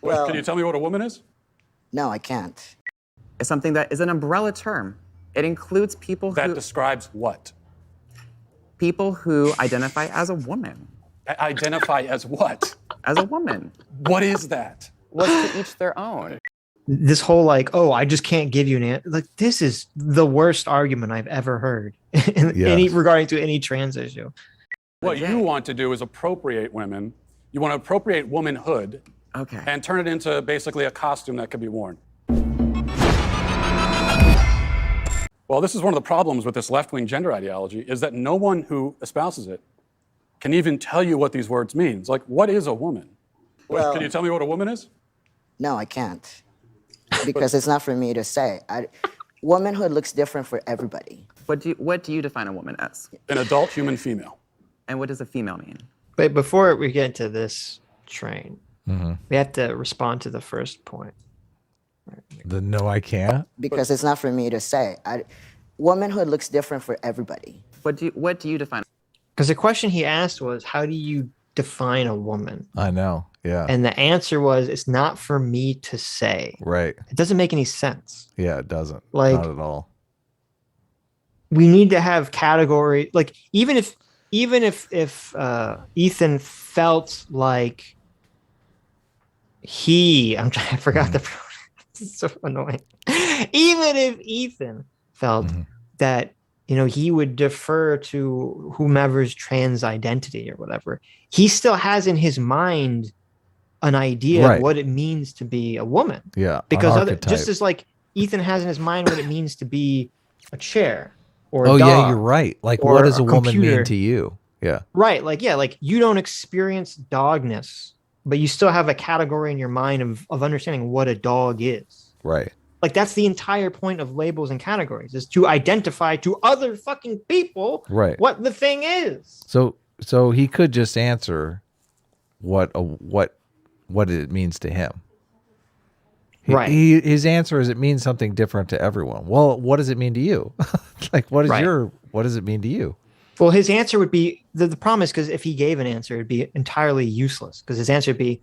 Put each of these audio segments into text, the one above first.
Well, Can you tell me what a woman is? no, I can't. It's something that is an umbrella term. It includes people That who describes what? identify as a woman. Identify as what? As a woman. What is that? What's to each their own. This whole like, oh, I just can't give you an answer. Like, this is the worst argument I've ever heard regarding to any trans issue. What you want to do is appropriate women. You want to appropriate womanhood and turn it into basically a costume that can be worn. Well, this is one of the problems with this left-wing gender ideology, is that no one who espouses it can even tell you what these words mean. It's like, what is a woman? Well, Can you tell me what a woman is? No, I can't. Because it's not for me to say. Womanhood looks different for everybody. What do you define a woman as? An adult human female. And what does a female mean? But before we get into this train, we have to respond to the first point. The no, I can't? Because it's not for me to say. Womanhood looks different for everybody. What do you define? Because the question he asked was, how do you define a woman? I know, yeah. And the answer was, it's not for me to say. Right. It doesn't make any sense. Yeah, it doesn't. Like, not at all. We need to have category. Like, even if Ethan felt like I forgot the pronoun. It's so annoying. Even if Ethan felt that, he would defer to whomever's trans identity or whatever, he still has in his mind an idea of what it means to be a woman. Yeah. Because just as like Ethan has in his mind what it means to be a chair or a dog. Yeah, you're right. Like, what does a woman mean to you? Yeah. Right. Like, you don't experience dogness, but you still have a category in your mind of understanding what a dog is. Right. Like, that's the entire point of labels and categories, is to identify to other fucking people what the thing is. So he could just answer what it means to him. His answer is, it means something different to everyone. Well, what does it mean to you? Like, what does it mean to you? Well, his answer would be, the problem is, because if he gave an answer, it'd be entirely useless, because his answer would be,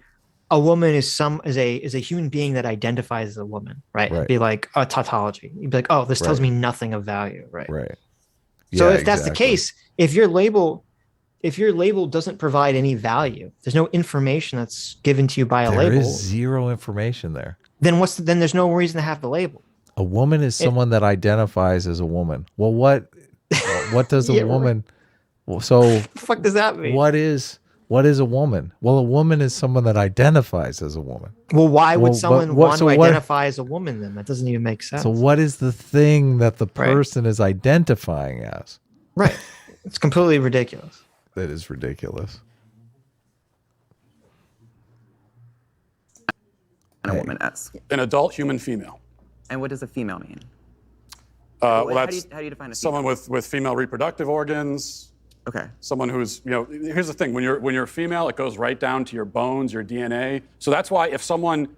a woman is a human being that identifies as a woman, right? It'd be like a tautology. You'd be like, oh, this tells me nothing of value, right? Right. So if that's the case, if your label doesn't provide any value, there's no information that's given to you by a label. There is zero information there. Then there's no reason to have the label. A woman is someone that identifies as a woman. Well, what does a woman? Well, so what the fuck does that mean? What is a woman? Well, a woman is someone that identifies as a woman. Well, why would someone want to identify as a woman then? That doesn't even make sense. So what is the thing that the person is identifying as? Right. It's completely ridiculous. That is ridiculous. A woman as an adult human female. And what does a female mean? Well, how do you define a female? Someone with female reproductive organs. Okay. Someone who's, here's the thing, when you're female, it goes right down to your bones, your DNA. So that's why if someone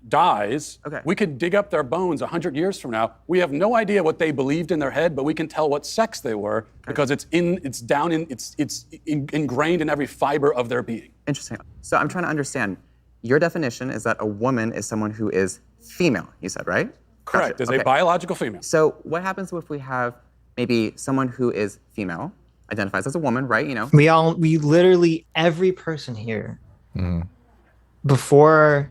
dies, we could dig up their bones 100 years from now. We have no idea what they believed in their head, but we can tell what sex they were because it's ingrained in every fiber of their being. Interesting. So I'm trying to understand. Your definition is that a woman is someone who is female, you said, right? Correct, is a biological female. So what happens if we have maybe someone who is female, identifies as a woman, right? We literally, every person here, before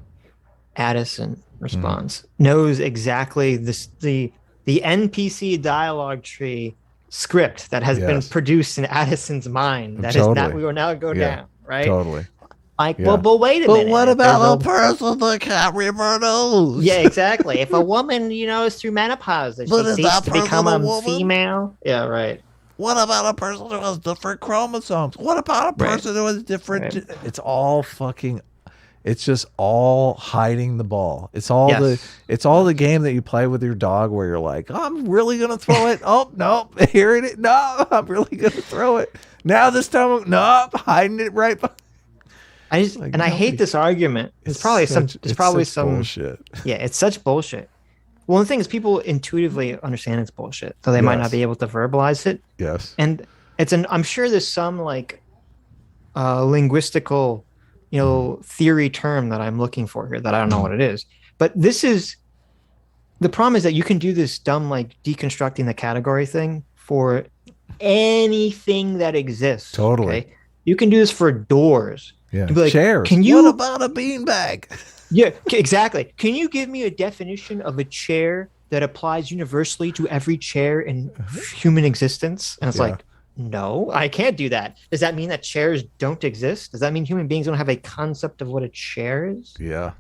Addison responds, knows exactly the NPC dialogue tree script that has been produced in Addison's mind. That is not, we will now go down, right? Totally. Like, well, but wait a minute. But what about a person that can't reproduce? Yeah, exactly. If a woman, is through menopause, that she seeks to become a female. Yeah, right. What about a person who has different chromosomes? What about a person who has different? It's all fucking. It's just all hiding the ball. It's all the game that you play with your dog where you're like, I'm really gonna throw it. Oh no, here it is. No, I'm really gonna throw it. Now this time, no, I'm hiding it right behind. I hate this argument. It's probably some bullshit. Yeah, it's such bullshit. Well, the thing is, people intuitively understand it's bullshit, so they might not be able to verbalize it. Yes. And I'm sure there's some linguistical theory term that I'm looking for here that I don't know what it is. But this is the problem is that you can do this dumb like deconstructing the category thing for anything that exists. Totally. Okay? You can do this for doors. Yeah. To be like, Chairs. Can you? What about a beanbag? Yeah, exactly. Can you give me a definition of a chair that applies universally to every chair in human existence? And it's like, no, I can't do that. Does that mean that chairs don't exist? Does that mean human beings don't have a concept of what a chair is? Yeah.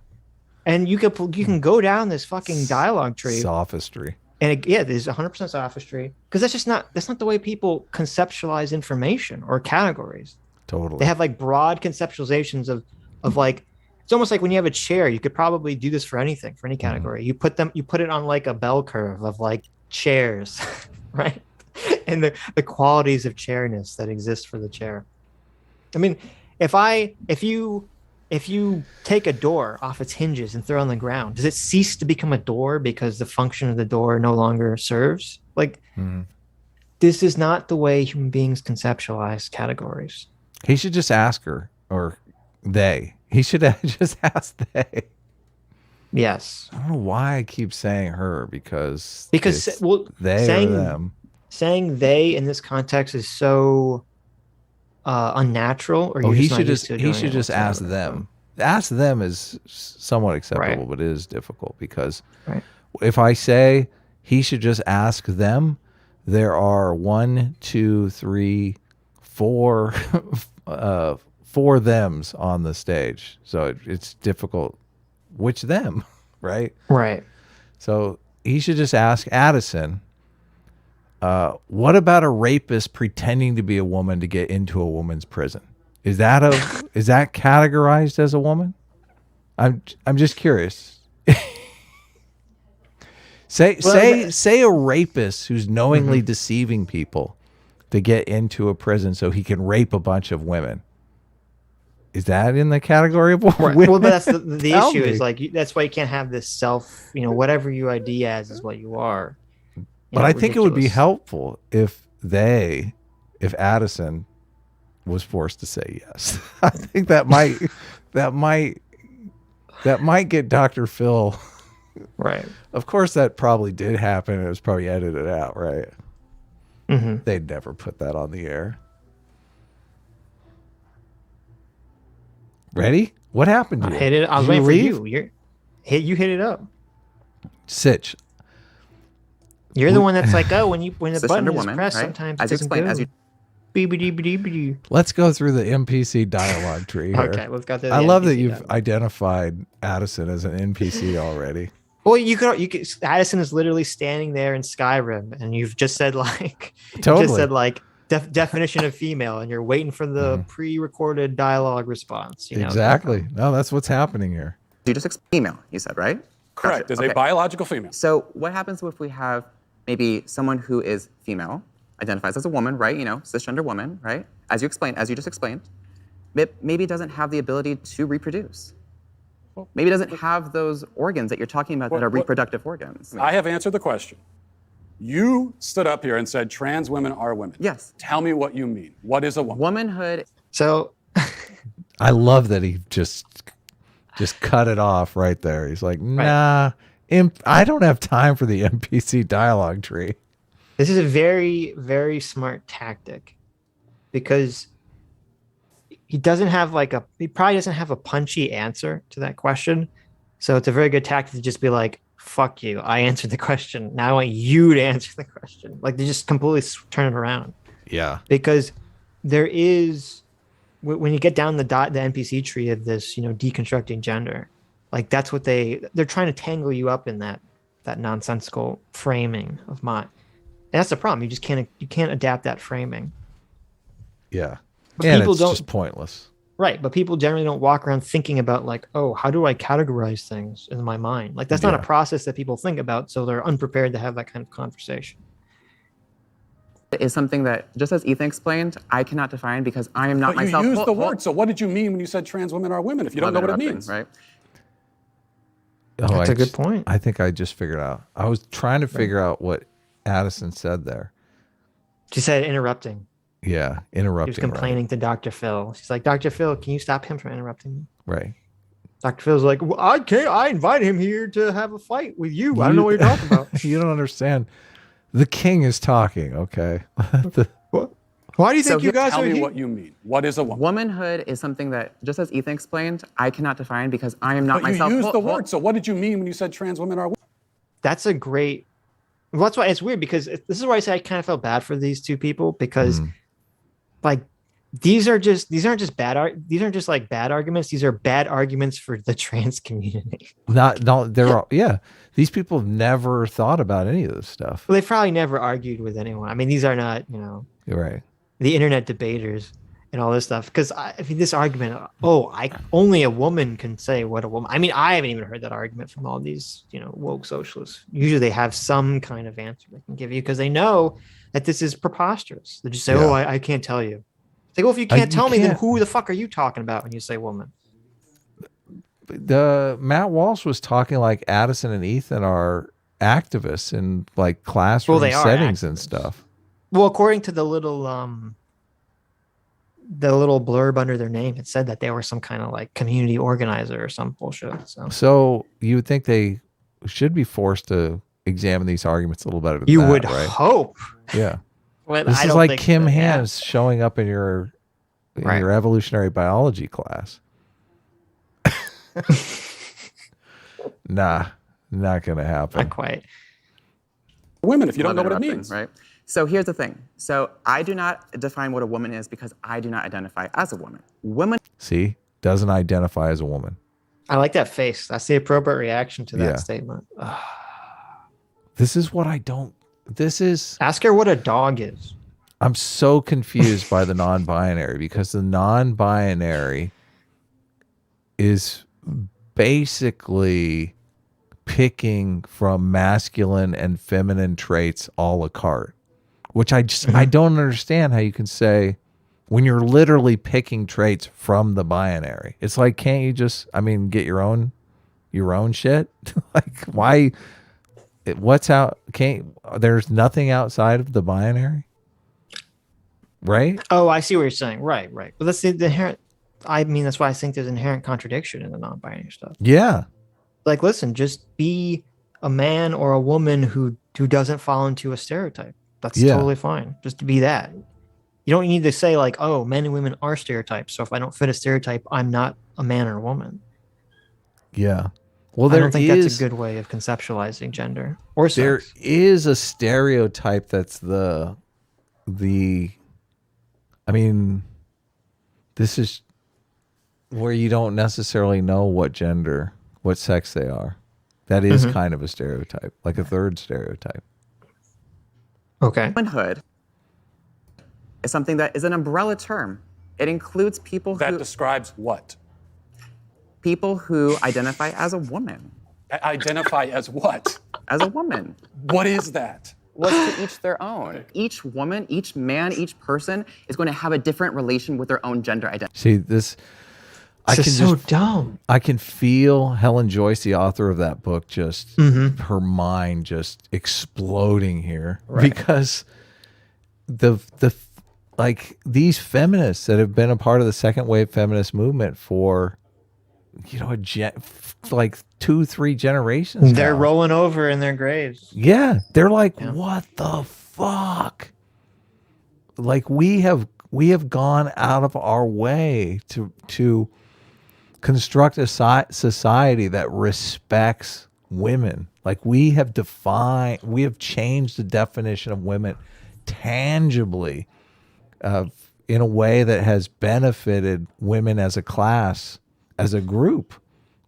And you can go down this fucking dialogue tree. Sophistry. And there's 100% sophistry because that's not the way people conceptualize information or categories. Totally. They have like broad conceptualizations of like, it's almost like when you have a chair, you could probably do this for anything, for any category. You put it on like a bell curve of like chairs, right? And the qualities of chairness that exist for the chair. I mean, if you take a door off its hinges and throw it on the ground, does it cease to become a door because the function of the door no longer serves? Like, this is not the way human beings conceptualize categories. He should just ask her, or they. He should just ask they. Yes. I don't know why I keep saying her because they or them. Saying they in this context is so unnatural. Or he should just ask them. Ask them is somewhat acceptable, but it is difficult because if I say he should just ask them, there are 1, 2, 3, 4 4 thems on the stage, so it's difficult. Which them, right? Right. So he should just ask Addison, what about a rapist pretending to be a woman to get into a woman's prison? Is that categorized as a woman? I'm just curious. Say a rapist who's knowingly deceiving people to get into a prison so he can rape a bunch of women. Is that in the category of women? Well, but that's the issue is like that's why you can't have this self, whatever you ID as is what you are. But I think it would be helpful if Addison was forced to say yes. I think that might get Dr. Phil. Right. Of course, that probably did happen. It was probably edited out, right? They'd never put that on the air. Ready? What happened to you? I hit it. I was waiting for you. You hit it up. Sitch. You're the one that's like, oh, when the button is woman, pressed, right? sometimes as it doesn't explained, go. Let's go through the NPC dialogue tree here. Okay, let's go through. I love that you've identified Addison as an NPC already. Well, you could. Addison is literally standing there in Skyrim, and you've just said like, definition of female, and you're waiting for the pre-recorded dialogue response. Exactly. No, that's what's happening here. You just female, you said, right? Correct. Is a biological female. So what happens if we have maybe someone who is female, identifies as a woman, right? Cisgender woman, right? As you just explained, maybe doesn't have the ability to reproduce. Maybe doesn't have those organs that you're talking about that are reproductive organs. I have answered the question. You stood up here and said trans women are women. Yes. Tell me what you mean. What is a woman? Womanhood. So I love that he just cut it off right there. He's like, nah, I don't have time for the NPC dialogue tree. This is a very, very smart tactic because he probably doesn't have a punchy answer to that question. So it's a very good tactic to just be like, fuck you. I answered the question. Now I want you to answer the question. Like they just completely turn it around. Yeah. Because there is, when you get down the NPC tree of this, deconstructing gender, like that's what they're trying to tangle you up in that nonsensical framing of mind. And that's the problem. You just can't adapt that framing. Yeah. But and people it's don't, just pointless. Right. But people generally don't walk around thinking about like, oh, how do I categorize things in my mind? Like that's not a process that people think about. So they're unprepared to have that kind of conversation. Is something that, just as Ethan explained, I cannot define because I am not myself. You used the word. So what did you mean when you said trans women are women if you don't know what it means? Right. Oh, that's a good point. I think I just figured out. I was trying to figure out what Addison said there. She said interrupting. Yeah, He interrupting. was complaining to Dr. Phil. She's like, Dr. Phil, can you stop him from interrupting me? Right. Dr. Phil's like, well, I can't. I invited him here to have a fight with you. I don't know what you're talking about. You don't understand. The king is talking. Okay. What? Why do you think you guys Tell are me here? what you mean. What is a woman? Womanhood is something that, just as Ethan explained, I cannot define because I am not But myself. you used the word. So what did you mean when you said trans women are women? That's a great. Well, that's why it's weird because this is why I say I kind of felt bad for these two people because, like, these aren't just these aren't just like bad arguments. These are bad arguments for the trans community. Yeah. These people have never thought about any of this stuff. Well, they've probably never argued with anyone. I mean, these are not, You're right. the internet debaters and all this stuff. Because I mean, this argument, only a woman can say what a woman. I mean, I haven't even heard that argument from all these, woke socialists. Usually, they have some kind of answer they can give you because they know that this is preposterous. They just say, "Oh, I can't tell you." It's like, well, if you can't tell me, then who the fuck are you talking about when you say woman? The Matt Walsh was talking like Addison and Ethan are activists in like classroom settings and stuff. Well, according to the little blurb under their name, it said that they were some kind of like community organizer or some bullshit. So you would think they should be forced to examine these arguments a little better. You would hope. Yeah. Well, this is like Kim Hans showing up in your evolutionary biology class. Nah, not gonna happen. Not quite. Women, if you don't know what it means. Right. So here's the thing. So I do not define what a woman is because I do not identify as a woman. Women. See, doesn't identify as a woman. I like that face. That's the appropriate reaction to that statement. This is what I don't. This is. Ask her what a dog is. I'm so confused by the non-binary because the non-binary is basically picking from masculine and feminine traits a la carte, which I don't understand how you can say when you're literally picking traits from the binary. It's like, can't you just, get your own shit? Like, why? What's out? There's nothing outside of the binary, right? Oh, I see what you're saying. Right. But that's the inherent. That's why I think there's inherent contradiction in the non-binary stuff. Yeah. Like, listen, just be a man or a woman who doesn't fall into a stereotype. That's totally fine. Just to be that. You don't need to say like, oh, men and women are stereotypes. So if I don't fit a stereotype, I'm not a man or a woman. Yeah. Well, I don't think that's a good way of conceptualizing gender or sex. There is a stereotype that's this is where you don't necessarily know what sex they are. That is kind of a stereotype, like a third stereotype. Okay. Womanhood is something that is an umbrella term. It includes people that describes what? People who identify as a woman. Identify as what? As a woman. What is that? Well, to each their own. Each woman, each man, each person is going to have a different relation with their own gender identity. See, this is so dumb. I can feel Helen Joyce, the author of that book, just her mind just exploding here because these feminists that have been a part of the second wave feminist movement for 2-3 generations. They're now. rolling over in their graves. Yeah, they're like, what the fuck? Like we have gone out of our way to construct a society that respects women. Like we have changed the definition of women tangibly in a way that has benefited women as a class, as a group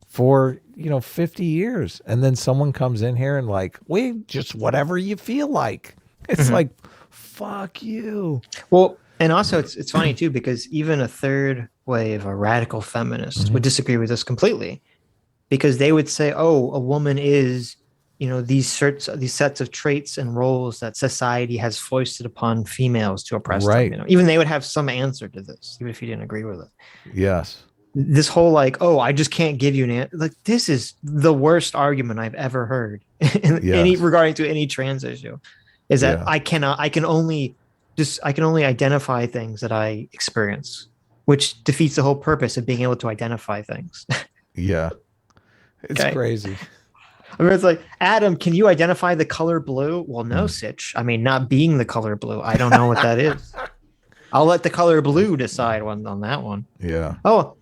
for 50 years, and then someone comes in here and like, we just whatever you feel like. It's like, fuck you. Well, and also it's funny too because even a third wave, a radical feminist, would disagree with this completely, because they would say, oh, a woman is these sets of traits and roles that society has foisted upon females to oppress them. Even they would have some answer to this, even if you didn't agree with it. Yes. This whole like, oh, I just can't give you an answer. Like, this is the worst argument I've ever heard regarding to any trans issue, is that I can only I can only identify things that I experience, which defeats the whole purpose of being able to identify things. Yeah. It's Okay. crazy. I mean, it's like, Adam, can you identify the color blue? Well, no, Mm. Sitch. I mean, not being the color blue, I don't know what that is. I'll let the color blue decide on that one. Yeah. Oh,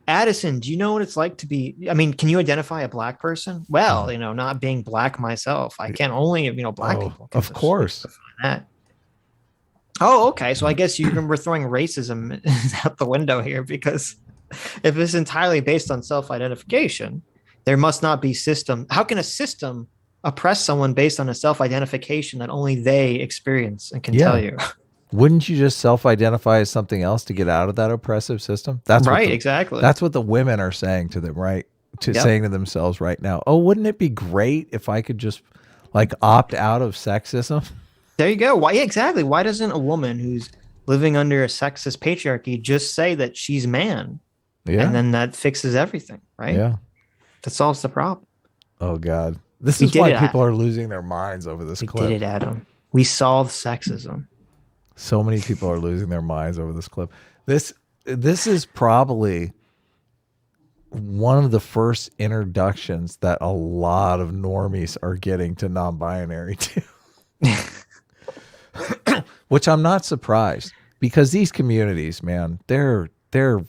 Addison, do you know what it's like to be? I mean, can you identify a black person? Well, not being black myself, I can only, black people. Can Of course. define that. Oh, okay. So I guess we're throwing racism out the window here, because if it's entirely based on self-identification, there must not be system. How can a system oppress someone based on a self-identification that only they experience and can tell you? Wouldn't you just self-identify as something else to get out of that oppressive system? That's right. What Exactly. That's what the women are saying to them, right? Saying to themselves right now. Oh, wouldn't it be great if I could just like opt out of sexism? There you go. Why? Exactly. Why doesn't a woman who's living under a sexist patriarchy just say that she's man? Yeah. And then that fixes everything, right? Yeah. That solves the problem. Oh God. This is why people are losing their minds over this clip. We did it, Adam. We solved sexism. So many people are losing their minds over this clip. This is probably one of the first introductions that a lot of normies are getting to non-binary too. Which I'm not surprised, because these communities, man, they're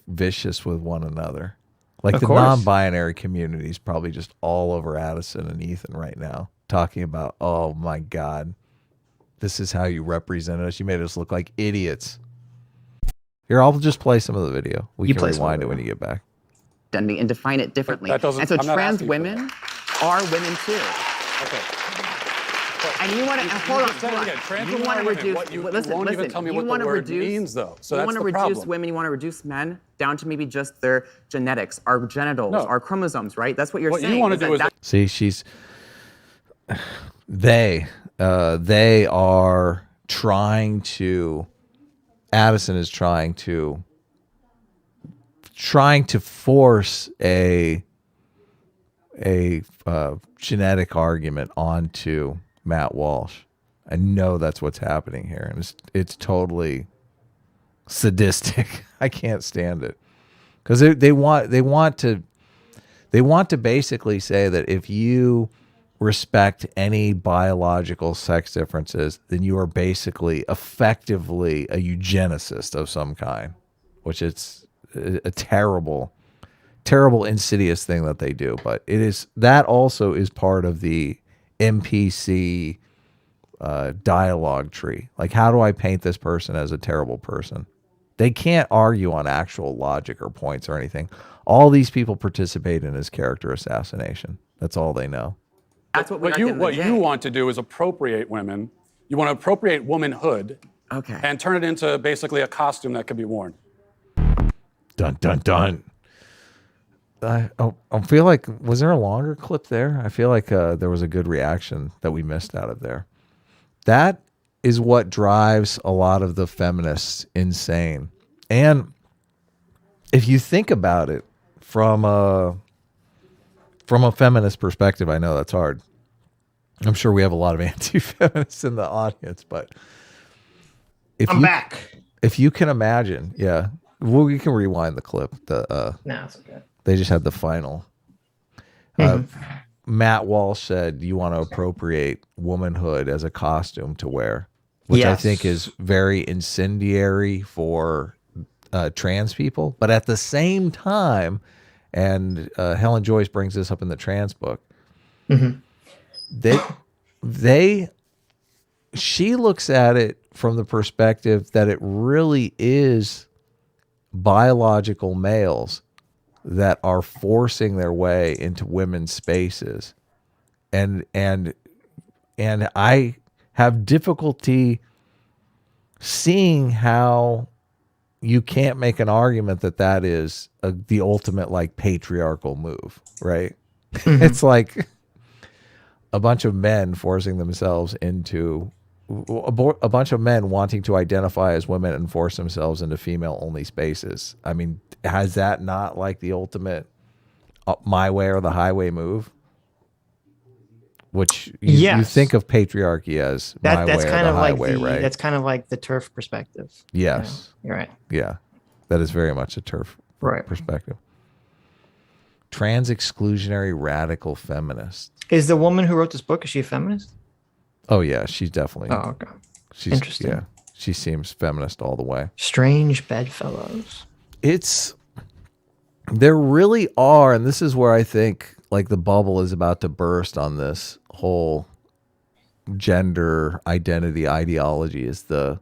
vicious with one another. Like the non-binary community is probably just all over Addison and Ethan right now, talking about, oh my God, this is how you represented us. You made us look like idiots. Here, I'll just play some of the video. We can rewind it when you get back. And define it differently. And so trans women are women too. Okay. And you want to hold on. You want to reduce. You won't even tell me what the word means, though. So that's the problem. You want to reduce women. You want to reduce men down to maybe just their genetics, our genitals, our chromosomes, right? That's what you're saying. What you want to do is see, they are trying to. Addison is trying to force a genetic argument onto Matt Walsh. I know that's what's happening here, and it's totally sadistic. I can't stand it, because they want to basically say that if you respect any biological sex differences, then you are basically effectively a eugenicist of some kind, which it's a terrible, insidious thing that they do. But that also is part of the NPC dialogue tree. Like, how do I paint this person as a terrible person? They can't argue on actual logic or points or anything. All these people participate in his character assassination. That's all they know. That's what you want to do is appropriate women. You want to appropriate womanhood, and turn it into basically a costume that could be worn. Dun dun dun. I feel like, was there a longer clip there? I feel like there was a good reaction that we missed out of there. That is what drives a lot of the feminists insane. And if you think about it from a feminist perspective, I know that's hard. I'm sure we have a lot of anti-feminists in the audience, but I'm back. If you can imagine, well, we can rewind the clip. No, it's okay. They just had the final. Matt Walsh said, you want to appropriate womanhood as a costume to wear, which I think is very incendiary for trans people. But at the same time, and Helen Joyce brings this up in the trans book, she looks at it from the perspective that it really is biological males that are forcing their way into women's spaces. And I have difficulty seeing how you can't make an argument that is the ultimate like patriarchal move, right? It's like a bunch of men forcing themselves into a bunch of men wanting to identify as women and force themselves into female only spaces. I mean, has that not like the ultimate my way or the highway move? which you Yes. think of patriarchy as my That's way or kind the of like highway, right? that's kind of like the turf perspective. Yes. You're right. Yeah. That is very much a turf Right. perspective. Trans exclusionary radical feminist. Is the woman who wrote this book, is she a feminist? Oh yeah, she's definitely. Oh, okay. She's Interesting. Yeah, she seems feminist all the way. Strange bedfellows. There really are, and this is where I think like the bubble is about to burst on this whole gender identity ideology, is the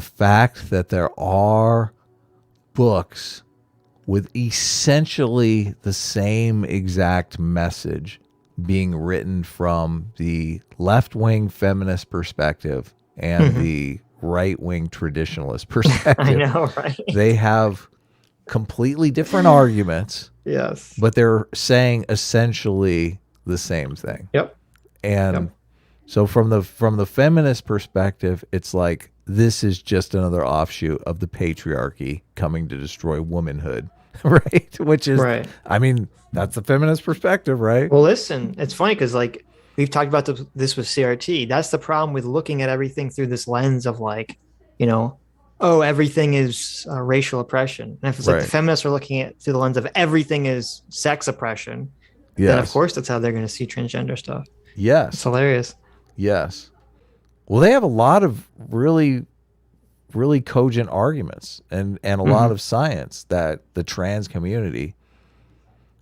fact that there are books with essentially the same exact message being written from the left-wing feminist perspective and the right-wing traditionalist perspective. I know, right? They have completely different arguments, Yes. but they're saying essentially the same thing. Yep. And so from the feminist perspective, it's like this is just another offshoot of the patriarchy coming to destroy womanhood, right? Which is, Right. I mean, that's the feminist perspective, right? Well, listen, it's funny because like we've talked about this with CRT. That's the problem with looking at everything through this lens of like, you know, oh, everything is racial oppression. And if it's like the feminists are looking at through the lens of everything is sex oppression, then of course that's how they're going to see transgender stuff. Yes. It's hilarious. Yes. Well, they have a lot of really, really cogent arguments and a lot of science that the trans community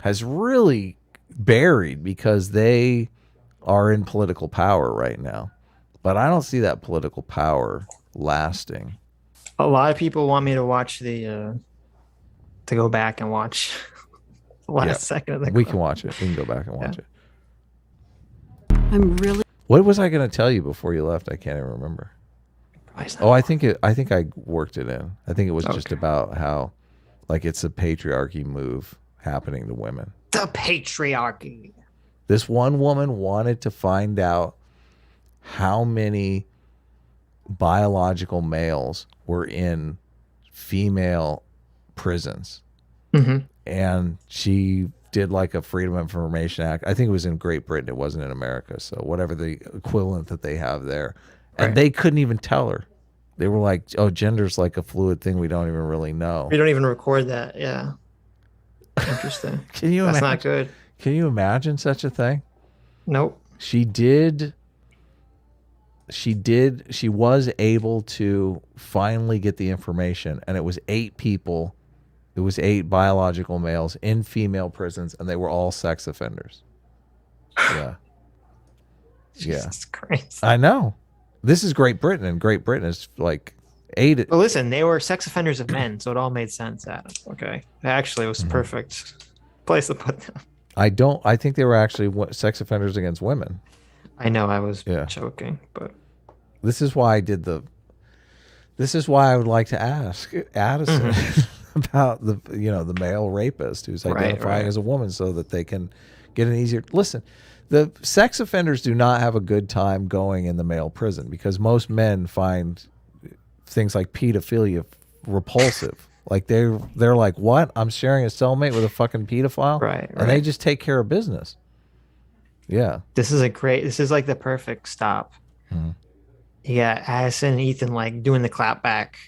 has really buried because they are in political power right now. But I don't see that political power lasting. A lot of people want me to watch to go back and watch the last second of the We clip. can watch it. We can go back and watch it. I'm really. What was I going to tell you before you left? I can't even remember. Oh, I think I worked it in. I think it was just about how, like, it's a patriarchy move happening to women. The patriarchy. This one woman wanted to find out how many biological males were in female prisons. And she did like a Freedom of Information Act. I think it was in Great Britain. It wasn't in America. So whatever the equivalent that they have there. And they couldn't even tell her. They were like, oh, gender's like a fluid thing. We don't even really know. We don't even record that. Yeah. Interesting. Can you That's imagine? not good. Can you imagine such a thing? Nope. She was able to finally get the information, and it was 8 people. It was 8 biological males in female prisons, and they were all sex offenders. Yeah. Jesus Christ. I know. This is Great Britain, and Great Britain is like 8. Well, listen, they were sex offenders of men, so it all made sense, Adam. Okay. Actually, it was the perfect place to put them. I think they were actually sex offenders against women. I know I was joking, but this is why I would like to ask Addison about the male rapist who's identifying as a woman so that they can get an easier listen. The sex offenders do not have a good time going in the male prison because most men find things like pedophilia repulsive. Like they're like, what? I'm sharing a cellmate with a fucking pedophile? Right. And they just take care of business. Yeah. This is like the perfect stop. You got Addison and Ethan like doing the clap back.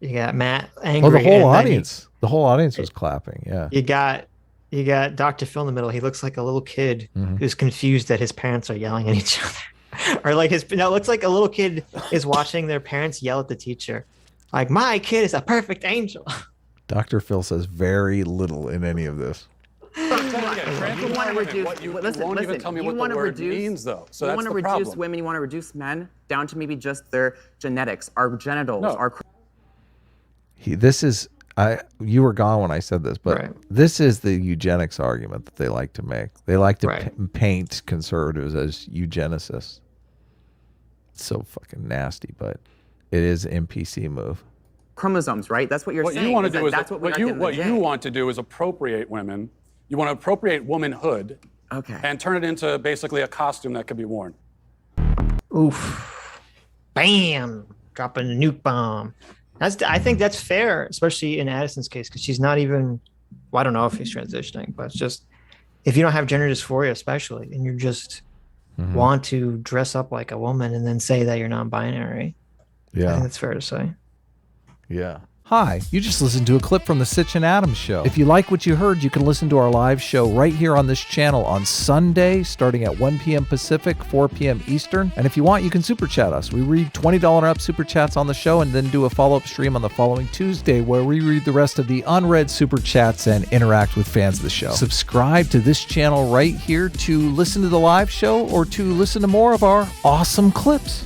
You got Matt angry. Oh, the whole audience was clapping. Yeah. You got Dr. Phil in the middle. He looks like a little kid who's confused that his parents are yelling at each other. Or like it looks like a little kid is watching their parents yell at the teacher. Like, my kid is a perfect angel. Dr. Phil says very little in any of this. You want to reduce. You won't even tell me what the word means, though. So that's the problem. You want to reduce women. You want to reduce men down to maybe just their genetics, our genitals, our. You were gone when I said this, but this is the eugenics argument that they like to make. They like to paint conservatives as eugenicists. It's so fucking nasty, but it is an NPC move. Chromosomes, right? That's what you're saying. You want to do what you want to do is appropriate women. You want to appropriate womanhood, and turn it into basically a costume that could be worn. Oof! Bam! Dropping a nuke bomb. I think that's fair, especially in Addison's case, because she's not even. Well, I don't know if he's transitioning, but it's just if you don't have gender dysphoria, especially, and you just want to dress up like a woman and then say that you're non-binary, I think that's fair to say. Yeah. Hi, you just listened to a clip from the Sitch and Adams show. If you like what you heard, you can listen to our live show right here on this channel on Sunday, starting at 1 p.m. Pacific, 4 p.m. Eastern. And if you want, you can super chat us. We read $20 and up super chats on the show and then do a follow-up stream on the following Tuesday where we read the rest of the unread super chats and interact with fans of the show. Subscribe to this channel right here to listen to the live show or to listen to more of our awesome clips.